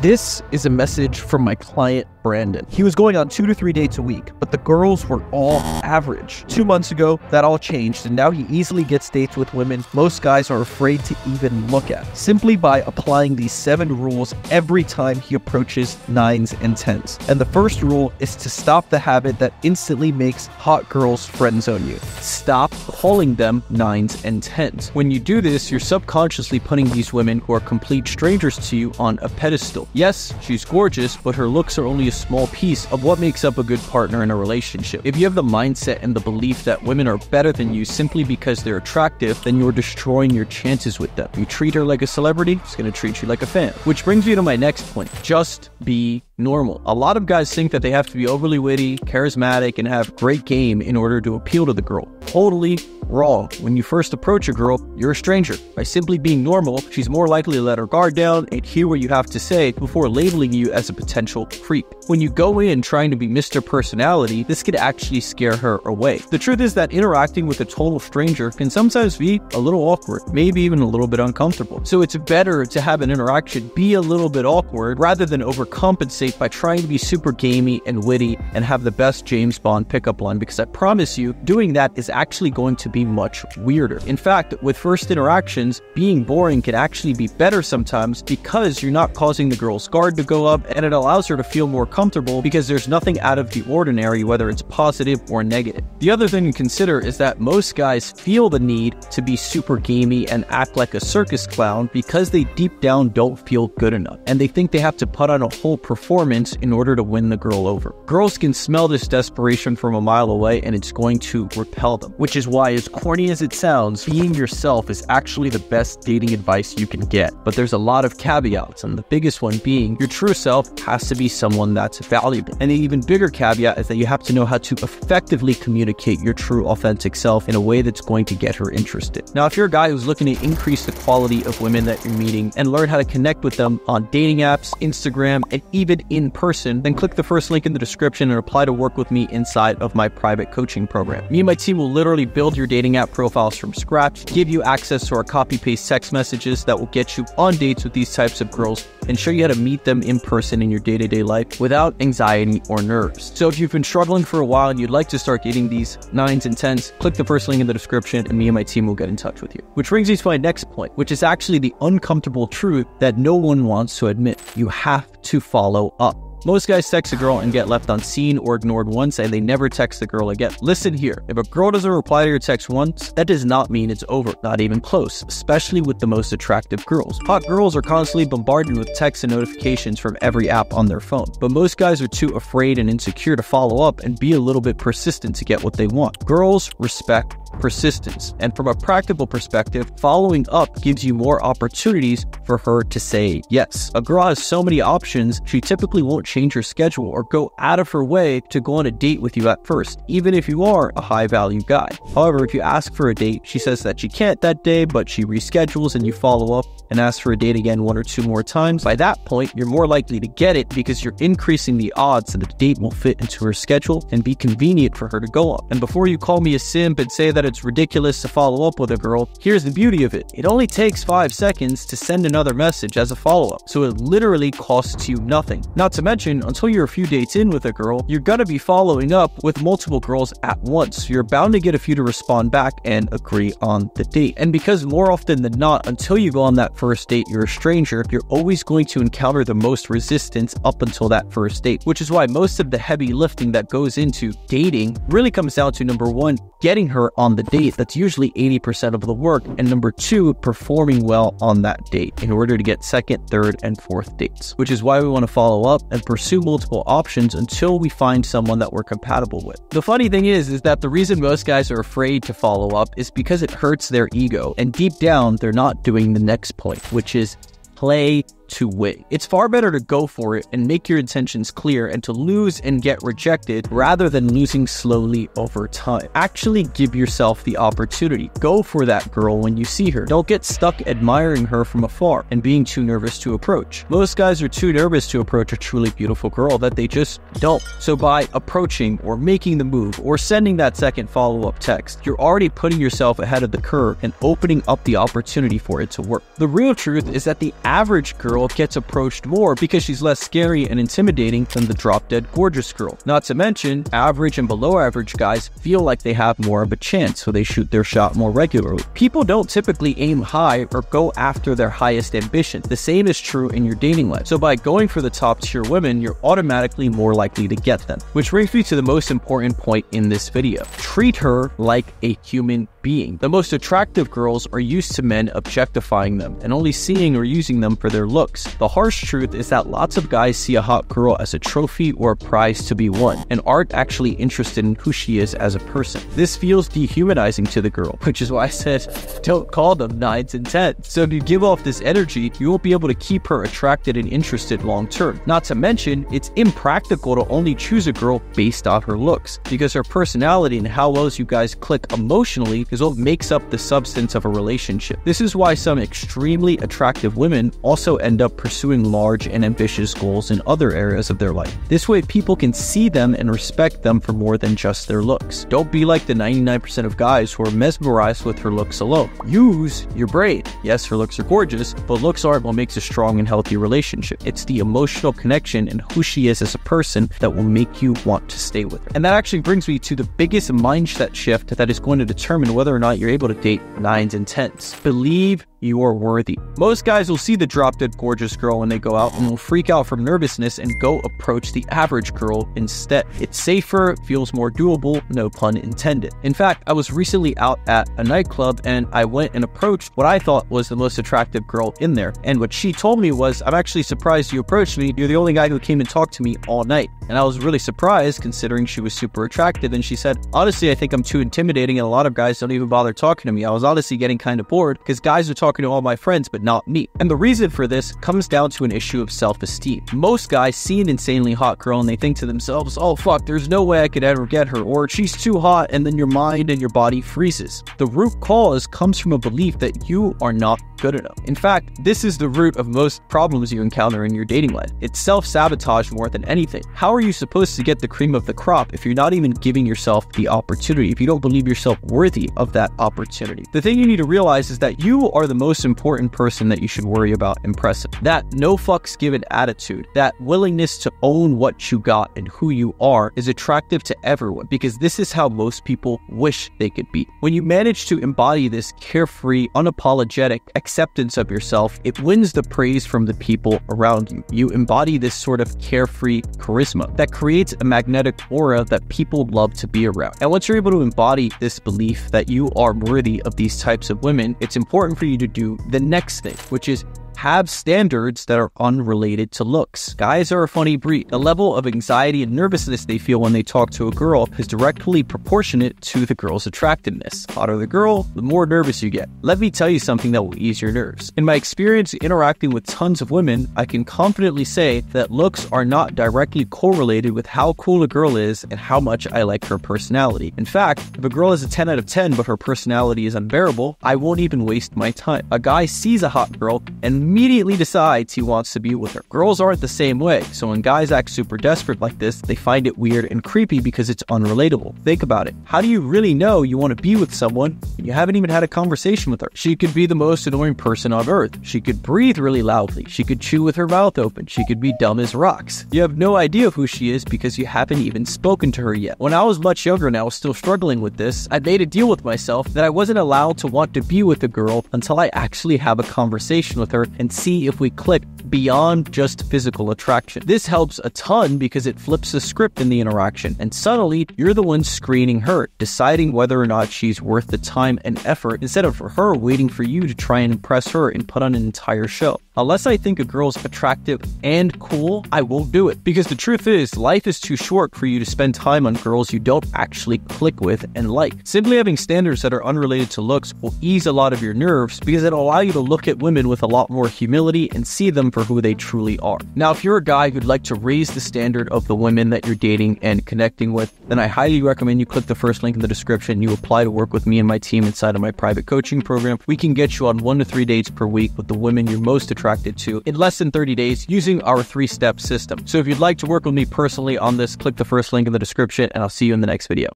This is a message from my client, Brandon. He was going on 2 to 3 dates a week, but the girls were all average. 2 months ago, that all changed, and now he easily gets dates with women most guys are afraid to even look at, simply by applying these 7 rules every time he approaches 9s and 10s. And the first rule is to stop the habit that instantly makes hot girls friend zone you. Stop calling them 9s and 10s. When you do this, you're subconsciously putting these women who are complete strangers to you on a pedestal. Yes, she's gorgeous, but her looks are only a small piece of what makes up a good partner in a relationship. If you have the mindset and the belief that women are better than you simply because they're attractive, then you're destroying your chances with them. You treat her like a celebrity, she's gonna treat you like a fan. Which brings me to my next point. Just be normal. A lot of guys think that they have to be overly witty, charismatic, and have great game in order to appeal to the girl. Totally wrong. When you first approach a girl, you're a stranger. By simply being normal, she's more likely to let her guard down and hear what you have to say before labeling you as a potential creep. When you go in trying to be Mr. Personality, this could actually scare her away. The truth is that interacting with a total stranger can sometimes be a little awkward, maybe even a little bit uncomfortable. So it's better to have an interaction be a little bit awkward rather than overcompensate by trying to be super gamey and witty and have the best James Bond pickup line, because I promise you, doing that is actually going to be much weirder. In fact, with first interactions, being boring can actually be better sometimes because you're not causing the girl's guard to go up, and it allows her to feel more comfortable because there's nothing out of the ordinary, whether it's positive or negative. The other thing to consider is that most guys feel the need to be super gamey and act like a circus clown because they deep down don't feel good enough, and they think they have to put on a whole performance in order to win the girl over. Girls can smell this desperation from a mile away, and it's going to repel them, which is why, as corny as it sounds, being yourself is actually the best dating advice you can get. But there's a lot of caveats, and the biggest one being your true self has to be someone that's valuable. And an even bigger caveat is that you have to know how to effectively communicate your true authentic self in a way that's going to get her interested. Now, if you're a guy who's looking to increase the quality of women that you're meeting and learn how to connect with them on dating apps, Instagram, and even in person, then click the first link in the description and apply to work with me inside of my private coaching program. Me and my team will literally build your dating app profiles from scratch, give you access to our copy-paste text messages that will get you on dates with these types of girls, and show you how to meet them in person in your day-to-day life without anxiety or nerves. So if you've been struggling for a while and you'd like to start dating these 9s and 10s, click the first link in the description and me and my team will get in touch with you. Which brings me to my next point, which is actually the uncomfortable truth that no one wants to admit. You have to follow up. Most guys text a girl and get left unseen or ignored once, and they never text the girl again. Listen here, if a girl doesn't reply to your text once, that does not mean it's over, not even close, especially with the most attractive girls. Hot girls are constantly bombarded with texts and notifications from every app on their phone, but most guys are too afraid and insecure to follow up and be a little bit persistent to get what they want. Girls respect persistence, and from a practical perspective, following up gives you more opportunities for her to say yes. A girl has so many options, she typically won't change her schedule or go out of her way to go on a date with you at first, even if you are a high value guy. However, if you ask for a date, she says that she can't that day, but she reschedules and you follow up and ask for a date again 1 or 2 more times. By that point, you're more likely to get it because you're increasing the odds that the date will fit into her schedule and be convenient for her to go up. And before you call me a simp and say that it's ridiculous to follow up with a girl, here's the beauty of it. It only takes 5 seconds to send another message as a follow-up, so it literally costs you nothing. Not to mention, until you're a few dates in with a girl, you're gonna be following up with multiple girls at once. You're bound to get a few to respond back and agree on the date. And because more often than not, until you go on that first date, you're a stranger, you're always going to encounter the most resistance up until that first date, which is why most of the heavy lifting that goes into dating really comes down to, number 1, getting her on the date. That's usually 80% of the work. And number 2, performing well on that date in order to get second, third, and fourth dates, which is why we want to follow up and pursue multiple options until we find someone that we're compatible with. The funny thing is that the reason most guys are afraid to follow up is because it hurts their ego. And deep down, they're not doing the next point, which is play to win. It's far better to go for it and make your intentions clear and to lose and get rejected rather than losing slowly over time. Actually give yourself the opportunity. Go for that girl when you see her. Don't get stuck admiring her from afar and being too nervous to approach. Most guys are too nervous to approach a truly beautiful girl that they just don't. So by approaching or making the move or sending that second follow-up text, you're already putting yourself ahead of the curve and opening up the opportunity for it to work. The real truth is that the average girl girl gets approached more because she's less scary and intimidating than the drop-dead gorgeous girl. Not to mention, average and below average guys feel like they have more of a chance, so they shoot their shot more regularly. People don't typically aim high or go after their highest ambition. The same is true in your dating life. So by going for the top tier women, you're automatically more likely to get them. Which brings me to the most important point in this video. Treat her like a human being. The most attractive girls are used to men objectifying them and only seeing or using them for their looks. The harsh truth is that lots of guys see a hot girl as a trophy or a prize to be won and aren't actually interested in who she is as a person. This feels dehumanizing to the girl, which is why I said don't call them 9s and 10s. So if you give off this energy, you won't be able to keep her attracted and interested long term. Not to mention, it's impractical to only choose a girl based on her looks, because her personality and how well you guys click emotionally is what makes up the substance of a relationship. This is why some extremely attractive women also end up pursuing large and ambitious goals in other areas of their life. This way people can see them and respect them for more than just their looks. Don't be like the 99% of guys who are mesmerized with her looks alone. Use your brain. Yes, her looks are gorgeous, but looks aren't what makes a strong and healthy relationship. It's the emotional connection and who she is as a person that will make you want to stay with her. And that actually brings me to the biggest mindset shift that is going to determine whether or not you're able to date 9s and 10s. Believe you are worthy. Most guys will see the drop-dead gorgeous girl when they go out and will freak out from nervousness and go approach the average girl instead. It's safer, feels more doable, no pun intended. In fact, I was recently out at a nightclub and I went and approached what I thought was the most attractive girl in there. And what she told me was, I'm actually surprised you approached me. You're the only guy who came and talked to me all night. And I was really surprised considering she was super attractive. And she said, honestly, I think I'm too intimidating and a lot of guys don't even bother talking to me. I was honestly getting kind of bored because guys are talking to all my friends, but not me. And the reason for this comes down to an issue of self-esteem. Most guys see an insanely hot girl and they think to themselves, oh fuck, there's no way I could ever get her, or she's too hot, and then your mind and your body freezes. The root cause comes from a belief that you are not good enough. In fact, this is the root of most problems you encounter in your dating life. It's self-sabotage more than anything. How are you supposed to get the cream of the crop if you're not even giving yourself the opportunity, if you don't believe yourself worthy of that opportunity? The thing you need to realize is that you are the most important person that you should worry about impressing. That no fucks given attitude, that willingness to own what you got and who you are is attractive to everyone, because this is how most people wish they could be. When you manage to embody this carefree, unapologetic acceptance of yourself, it wins the praise from the people around you. You embody this sort of carefree charisma that creates a magnetic aura that people love to be around. And once you're able to embody this belief that you are worthy of these types of women, it's important for you to do the next thing, which is have standards that are unrelated to looks. Guys are a funny breed. The level of anxiety and nervousness they feel when they talk to a girl is directly proportionate to the girl's attractiveness. Hotter the girl, the more nervous you get. Let me tell you something that will ease your nerves. In my experience interacting with tons of women, I can confidently say that looks are not directly correlated with how cool a girl is and how much I like her personality. In fact, if a girl is a 10 out of 10 but her personality is unbearable, I won't even waste my time. A guy sees a hot girl and immediately decides he wants to be with her. Girls aren't the same way, so when guys act super desperate like this, they find it weird and creepy because it's unrelatable. Think about it. How do you really know you want to be with someone when you haven't even had a conversation with her? She could be the most annoying person on earth. She could breathe really loudly. She could chew with her mouth open. She could be dumb as rocks. You have no idea who she is because you haven't even spoken to her yet. When I was much younger and I was still struggling with this, I made a deal with myself that I wasn't allowed to want to be with a girl until I actually have a conversation with her and see if we click beyond just physical attraction. This helps a ton because it flips the script in the interaction, and suddenly you're the one screening her, deciding whether or not she's worth the time and effort instead of her waiting for you to try and impress her and put on an entire show. Unless I think a girl's attractive and cool, I won't do it. Because the truth is, life is too short for you to spend time on girls you don't actually click with and like. Simply having standards that are unrelated to looks will ease a lot of your nerves because it'll allow you to look at women with a lot more humility and see them for who they truly are. Now, if you're a guy who'd like to raise the standard of the women that you're dating and connecting with, then I highly recommend you click the first link in the description. You apply to work with me and my team inside of my private coaching program. We can get you on 1 to 3 dates per week with the women you're most attracted to in less than 30 days using our 3-step system. So if you'd like to work with me personally on this, click the first link in the description and I'll see you in the next video.